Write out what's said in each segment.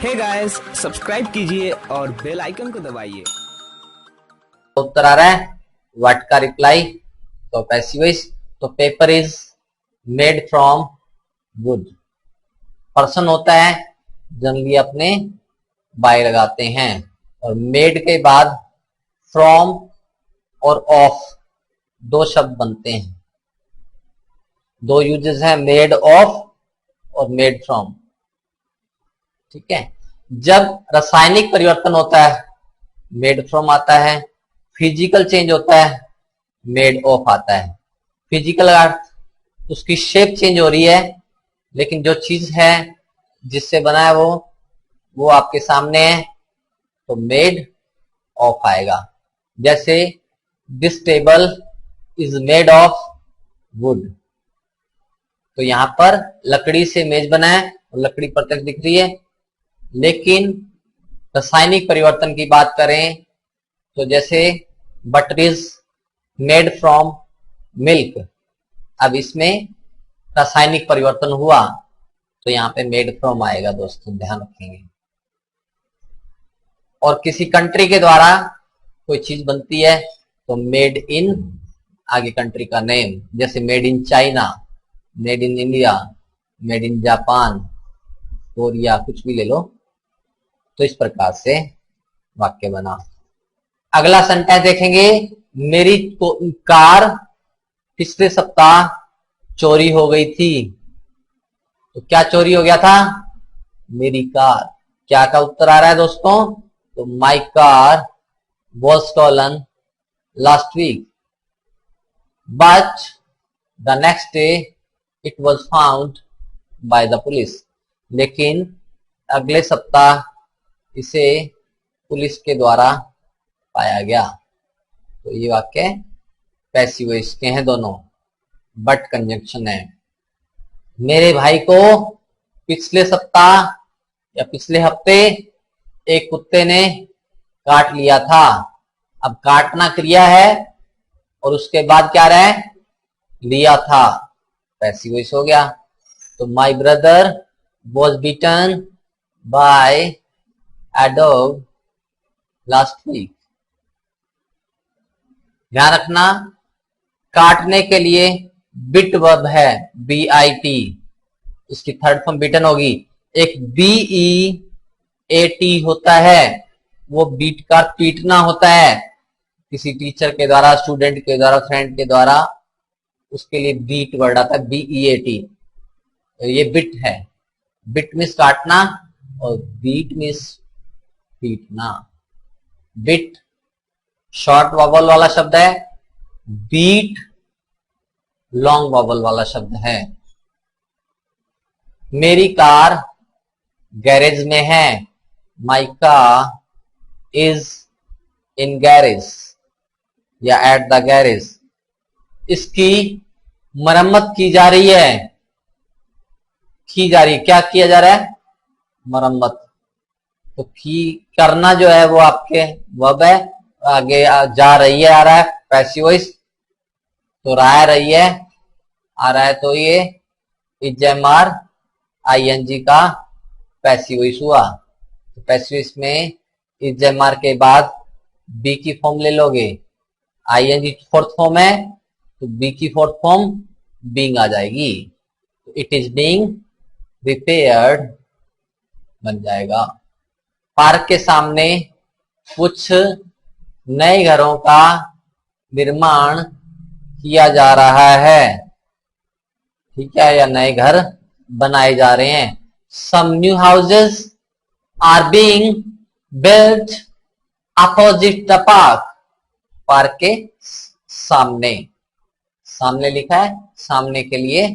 Hey guys, subscribe कीजिए और bell icon को दबाइए। उत्तर आ रहा है व्हाट का रिप्लाई, तो पैसिव वॉइस। तो paper is made from would. Person होता है जनरली अपने बाय लगाते हैं, और मेड के बाद फ्रॉम और ऑफ दो शब्द बनते हैं, दो यूजेस हैं, मेड ऑफ और मेड फ्रॉम। ठीक है, जब रासायनिक परिवर्तन होता है मेड फ्रॉम आता है, फिजिकल चेंज होता है मेड ऑफ आता है। फिजिकल अर्थ उसकी शेप चेंज हो रही है, लेकिन जो चीज है जिससे बना है वो आपके सामने है, तो मेड ऑफ आएगा। जैसे this table is made of would, तो यहां पर लकड़ी से मेज बना है और लकड़ी प्रत्यक्ष दिख रही है। लेकिन रासायनिक परिवर्तन की बात करें तो जैसे butter is made from milk, अब इसमें रासायनिक परिवर्तन हुआ तो यहां पे मेड फ्रॉम आएगा दोस्तों, ध्यान रखेंगे। और किसी कंट्री के द्वारा कोई चीज बनती है तो मेड इन आगे कंट्री का नेम, जैसे made in China, made in India, made in Japan, Korea, कुछ भी ले लो। तो इस प्रकार से वाक्य बना। अगला सेंटेंस देखेंगे, मेरी कार पिछले सप्ताह चोरी हो गई थी। तो क्या चोरी हो गया था? मेरी कार। क्या का उत्तर आ रहा है दोस्तों? तो my car was stolen last week but the next day it was found by the police. लेकिन अगले सप्ताह इसे पुलिस के द्वारा पाया गया। तो ये वाक्य पैसिव वॉइस के हैं दोनों, बट कंजंक्शन है। मेरे भाई को पिछले सप्ताह या पिछले हफ्ते एक कुत्ते ने काट लिया था। अब काटना क्रिया है और उसके बाद क्या रहा है? लिया था, पैसिव वॉइस हो गया। तो my brother was beaten by a dog last week। ध्यान रखना, काटने के लिए बिट वर्ब है, BIT, इसकी थर्ड फॉर्म बीटन होगी। एक BEAT होता है, वो बीट का पीटना होता है, किसी टीचर के द्वारा, स्टूडेंट के द्वारा, फ्रेंड के द्वारा, उसके लिए बीट वर्ड आता है, BEAT। ये बिट है, बिट मीन्स काटना और बीट मीन्स पीटना। बिट शॉर्ट वॉवल वाला शब्द है, बीट लॉन्ग वॉवल वाला शब्द है। मेरी कार गैरेज में है, my car is in garage या एट द गैरेज। इसकी मरम्मत की जा रही है, क्या किया जा रहा है? मरम्मत। तो करना जो है वो आपके वर्ब है, आगे जा रही है आ रहा है, पैसिव वॉइस। तो रहा रही है आ रहा है, तो ये इजमार ING का पैसिव वॉइस हुआ। तो पैसिव वॉइस में इजमार के बाद बी की फॉर्म ले लोगे, ING फोर्थ फॉर्म है तो बी की फोर्थ फॉर्म बीइंग आ जाएगी। तो इट इज बीइंग रिपेयर्ड बन जाएगा। पार्क के सामने कुछ नए घरों का निर्माण किया जा रहा है, ठीक है, या नए घर बनाए जा रहे हैं। Some new houses are being built opposite the park. Park के सामने, सामने लिखा है, सामने के लिए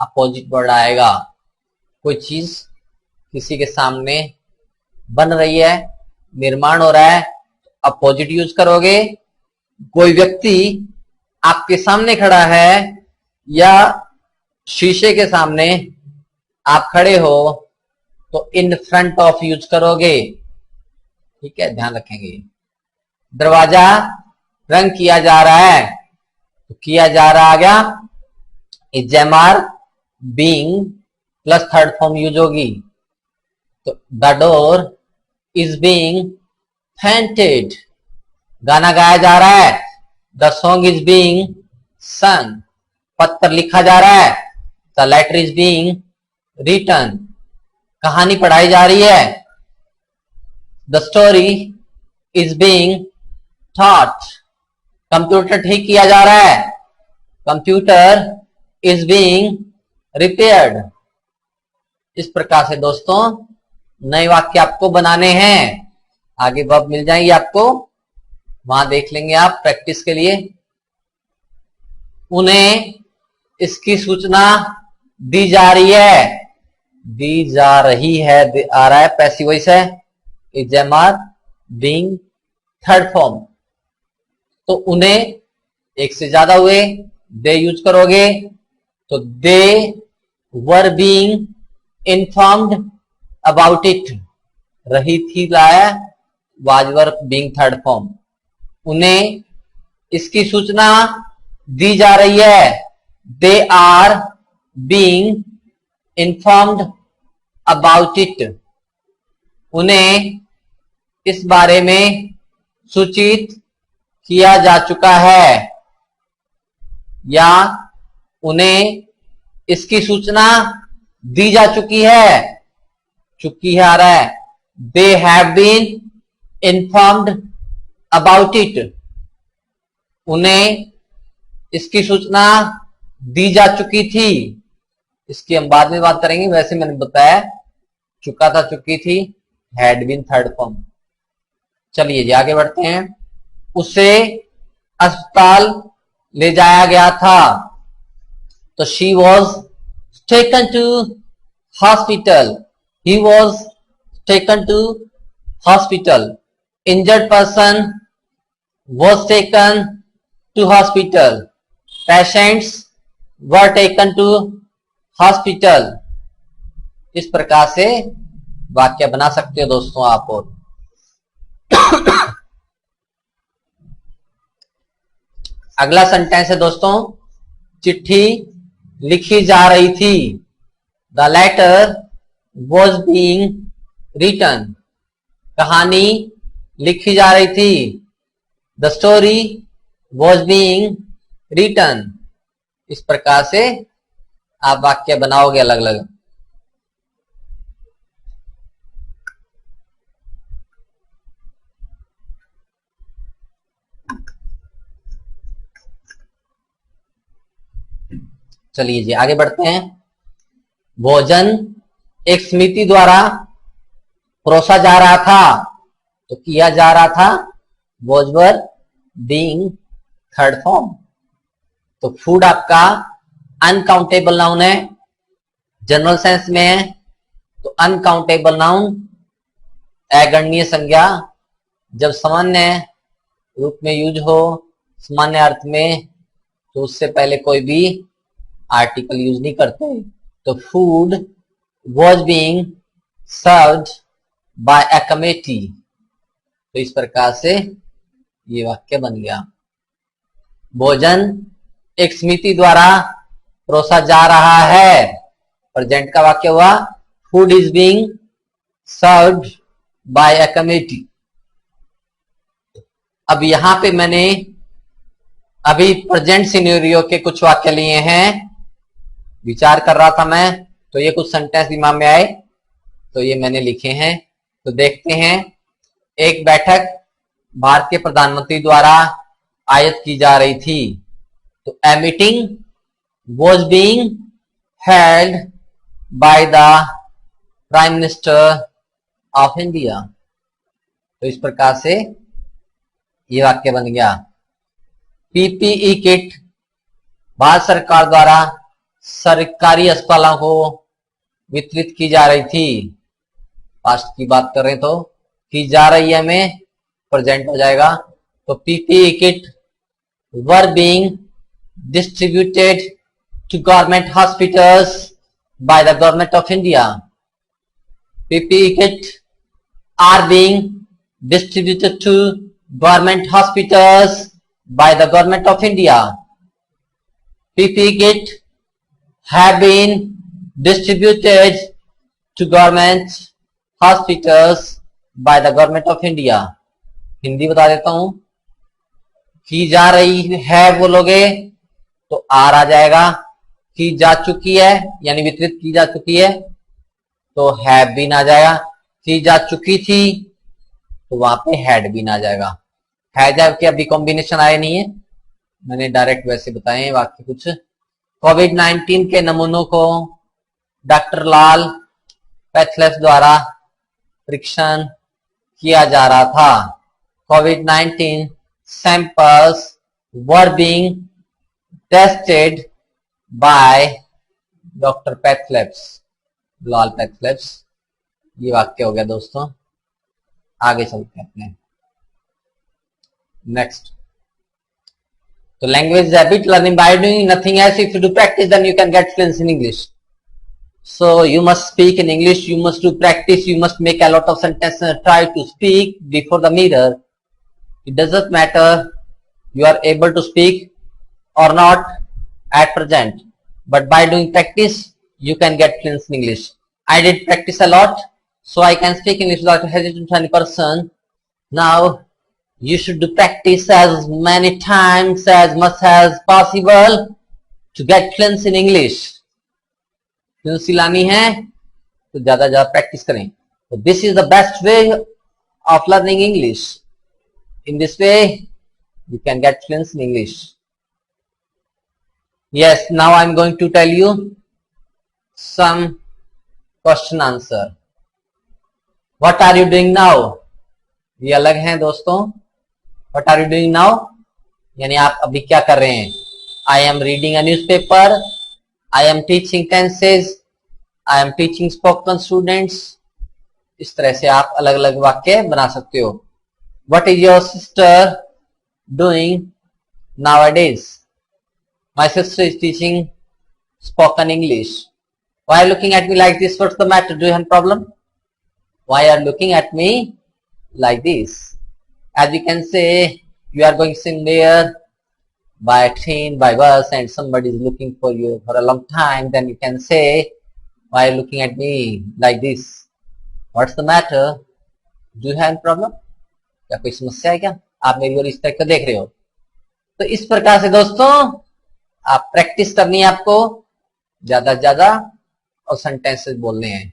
अपोजिट वर्ड आएगा। कोई चीज किसी के सामने बन रही है, निर्माण हो रहा है, अपोजिट यूज करोगे। कोई व्यक्ति आपके सामने खड़ा है या शीशे के सामने आप खड़े हो तो इन फ्रंट ऑफ यूज करोगे, ठीक है, ध्यान रखेंगे। दरवाजा रंग किया जा रहा है, तो किया जा रहा आ गया, is am are being plus third form use होगी। तो the door is being painted, गाना गाया जा रहा है। The song is being sung, पत्र लिखा जा रहा है। The letter is being written, कहानी पढ़ाई जा रही है। The story is being taught, computer ठीक किया जा रहा है। Computer is being repaired. इस प्रकार से दोस्तों नए वाक्य आपको बनाने हैं। आगे वर्ब मिल जाएंगे आपको, वहां देख लेंगे आप प्रैक्टिस के लिए। उन्हें इसकी सूचना दी जा रही है, दी जा रही है, आ रहा है पैसिव वॉइस है। Is am are being third form. तो उन्हें एक से ज्यादा हुए, दे यूज करोगे तो they were being informed about it, रही थी लाया was were being third form. उन्हें इसकी सूचना दी जा रही है, they are being informed about it, उन्हें इस बारे में सूचित किया जा चुका है, या उन्हें इसकी सूचना दी जा चुकी है आ रहा है। They have been informed about it, उन्हें इसकी सूचना दी जा चुकी थी। इसकी हम बाद में बात करेंगे, वैसे मैंने बताया चुका था, चुकी थी, हैड बीन थर्ड फॉर्म। चलिए जी आगे बढ़ते हैं। उसे अस्पताल ले जाया गया था, तो she was taken to hospital, he was taken to hospital. Injured person was taken to hospital, patients were taken to hospital. इस प्रकार से वाक्य बना सकते हो दोस्तों आप। और अगला सेंटेंस है दोस्तों, चिट्ठी लिखी जा रही थी। The letter was being written, कहानी लिखी जा रही थी। The story was being written. इस प्रकार से आप वाक्य बनाओगे अलग अलग। चलिए जी आगे बढ़ते हैं। भोजन एक समिति द्वारा परोसा जा रहा था, तो किया जा रहा था, was were being third form. तो फूड आपका अनकाउंटेबल नाउन है, जनरल सेंस में है, तो अनकाउंटेबल नाउन अगणनीय संज्ञा जब सामान्य रूप में यूज हो, सामान्य अर्थ में, तो उससे पहले कोई भी आर्टिकल यूज नहीं करते। तो food was being served by a committee. तो इस प्रकार से ये वाक्य बन गया। भोजन एक समिति द्वारा परोसा जा रहा है, प्रेजेंट का वाक्य हुआ food is being served by a committee. अब यहां पे मैंने अभी प्रेजेंट सिनेरियो के कुछ वाक्य लिए हैं, विचार कर रहा था मैं, तो ये कुछ सेंटेंस दिमाग में आए तो ये मैंने लिखे हैं। तो देखते हैं। एक बैठक भारतीय प्रधानमंत्री द्वारा आयोजित की जा रही थी, तो a meeting was being held by the prime minister of India. तो इस प्रकार से ये वाक्य बन गया। पीपीई किट भारत सरकार द्वारा सरकारी अस्पतालों को वितरित की जा रही थी। पास्ट की बात कर रहे तो की जा रही है में प्रेजेंट हो जाएगा। तो PPE kit were being distributed to government hospitals by the government of India. PPE kit are being distributed to government hospitals by the government of India. PPE kit have been distributed to government hospitals by the government of India. Hindi बता देता हूं, की जा रही है बोलोगे तो are आ जाएगा, की जा चुकी है यानी वितरित की जा चुकी है तो हैव बीन आ जाएगा, की जा चुकी थी तो वहां पे हैड बीन आ जाएगा। हैज हैव के अभी कॉम्बिनेशन आए नहीं है, मैंने डायरेक्ट वैसे बताए वाक्य कुछ। कोविड-19 के नमूनों को डॉक्टर लाल पैथलैब्स द्वारा परीक्षण किया जा रहा था। कोविड-19 samples were being tested by doctor pathlabs, Lal pathlabs. ये वाक्य हो गया दोस्तों। आगे चलते हैं नेक्स्ट। तो language habit learning by doing nothing else. If you do practice then you can get fluency in English. So you must speak in English, you must do practice, you must make a lot of sentences and try to speak before the mirror. It doesn't matter you are able to speak or not at present, but by doing practice you can get fluency in English. I did practice a lot, so I can speak English without hesitation to any person. Now you should do practice as many times as much as possible to get fluency in English. Fluency लानी है तो ज्यादा ज्यादा practice करें। तो this is the best way of learning English. In this way you can get fluency in English. Yes, now I am going to tell you some question answer. What are you doing now? ये अलग हैं दोस्तों। What are you doing now यानी आप अभी क्या कर रहे हैं। I am reading a newspaper, I am teaching tenses, I am teaching spoken students। इस तरह से आप अलग अलग वाक्य बना सकते हो। What is your sister doing nowadays? My sister is teaching spoken English। Why are you looking at me like this? What's the matter? Do you have a problem? Why are you looking at me like this? As we can say, you are going somewhere by train, by bus, and somebody is looking for you for a long time, then you can say, why are you looking at me like this? What's the matter? Do you have a problem? क्या कोई समस्या है क्या? आप मेरी ओर इस तरह क्यों देख रहे हो? तो इस प्रकार से दोस्तों आप प्रैक्टिस करनी है आपको ज्यादा से ज्यादा और सेंटेंसेस बोलने हैं।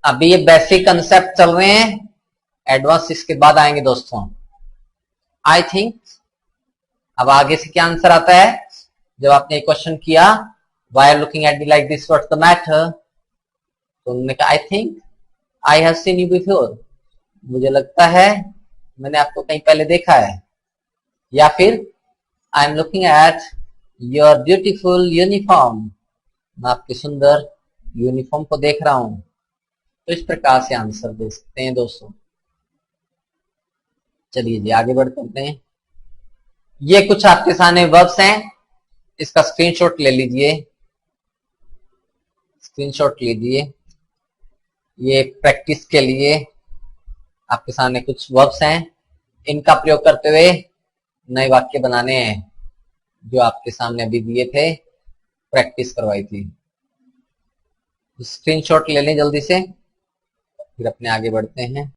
अभी ये बेसिक कंसेप्ट चल रहे हैं, एडवांस इसके बाद आएंगे दोस्तों। आई थिंक अब आगे से क्या आंसर आता है जब आपने एक क्वेश्चन किया, why are looking at me like this, what's the matter, तो उन्होंने कहा I think I have seen you before, मुझे लगता है मैंने आपको कहीं पहले देखा है। या फिर I am looking at your beautiful uniform, मैं आपके सुंदर यूनिफॉर्म को देख रहा हूं। तो इस प्रकार से आंसर दे सकते हैं दोस्तों। चलिए जी आगे बढ़ते हैं। ये कुछ आपके सामने वर्ब्स हैं, इसका स्क्रीनशॉट ले लीजिए, स्क्रीनशॉट लीजिए। ये प्रैक्टिस के लिए आपके सामने कुछ वर्ब्स हैं, इनका प्रयोग करते हुए नए वाक्य बनाने हैं जो आपके सामने अभी दिए थे, प्रैक्टिस करवाई थी। स्क्रीनशॉट ले लें जल्दी से, फिर अपने आगे बढ़ते हैं।